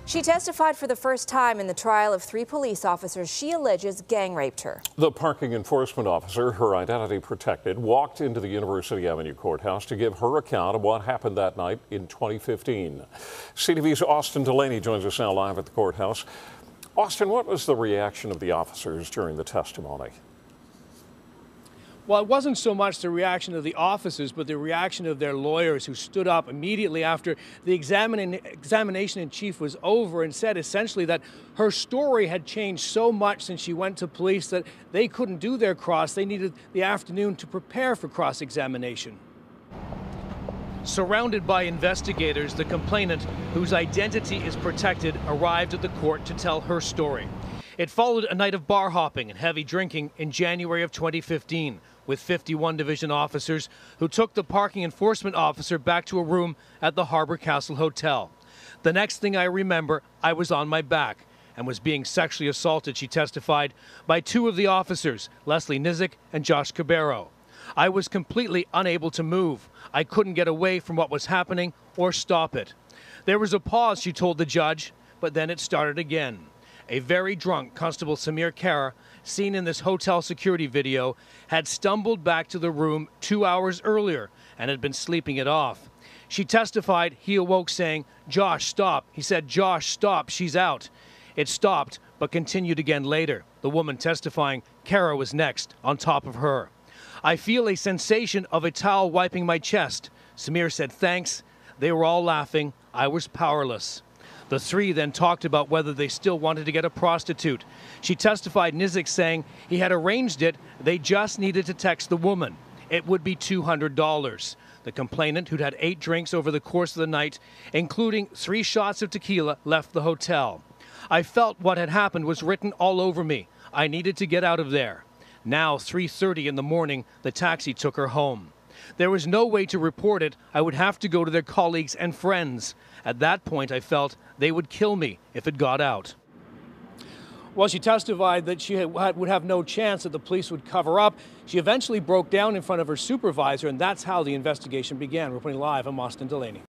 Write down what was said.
She testified for the first time in the trial of 3 police officers she alleges gang raped her. The parking enforcement officer, her identity protected, walked into the University Avenue courthouse to give her account of what happened that night in 2015. CTV's Austin Delaney joins us now live at the courthouse. Austin, what was the reaction of the officers during the testimony? Well, it wasn't so much the reaction of the officers, but the reaction of their lawyers, who stood up immediately after the examination in chief was over and said essentially that her story had changed so much since she went to police that they couldn't do their cross. They needed the afternoon to prepare for cross-examination. Surrounded by investigators, the complainant, whose identity is protected, arrived at the court to tell her story. It followed a night of bar hopping and heavy drinking in January of 2015 with 51 division officers who took the parking enforcement officer back to a room at the Harbor Castle Hotel. The next thing I remember, I was on my back and was being sexually assaulted, she testified, by 2 of the officers, Leslie Nizik and Josh Cabero. I was completely unable to move. I couldn't get away from what was happening or stop it. There was a pause, she told the judge, but then it started again. A very drunk Constable Samir Kara, seen in this hotel security video, had stumbled back to the room 2 hours earlier and had been sleeping it off. She testified he awoke saying, "Josh, stop." He said, "Josh, stop, she's out." It stopped, but continued again later. The woman testifying, Kara was next, on top of her. "I feel a sensation of a towel wiping my chest." Samir said, "Thanks." They were all laughing. I was powerless. The 3 then talked about whether they still wanted to get a prostitute. She testified, Nizik saying he had arranged it, they just needed to text the woman. It would be $200. The complainant, who'd had 8 drinks over the course of the night, including 3 shots of tequila, left the hotel. "I felt what had happened was written all over me. I needed to get out of there." Now, 3:30 in the morning, the taxi took her home. There was no way to report it. I would have to go to their colleagues and friends. At that point, I felt they would kill me if it got out. Well, she testified that she would have no chance that the police would cover up. She eventually broke down in front of her supervisor, and that's how the investigation began. Reporting live, I'm Austin Delaney.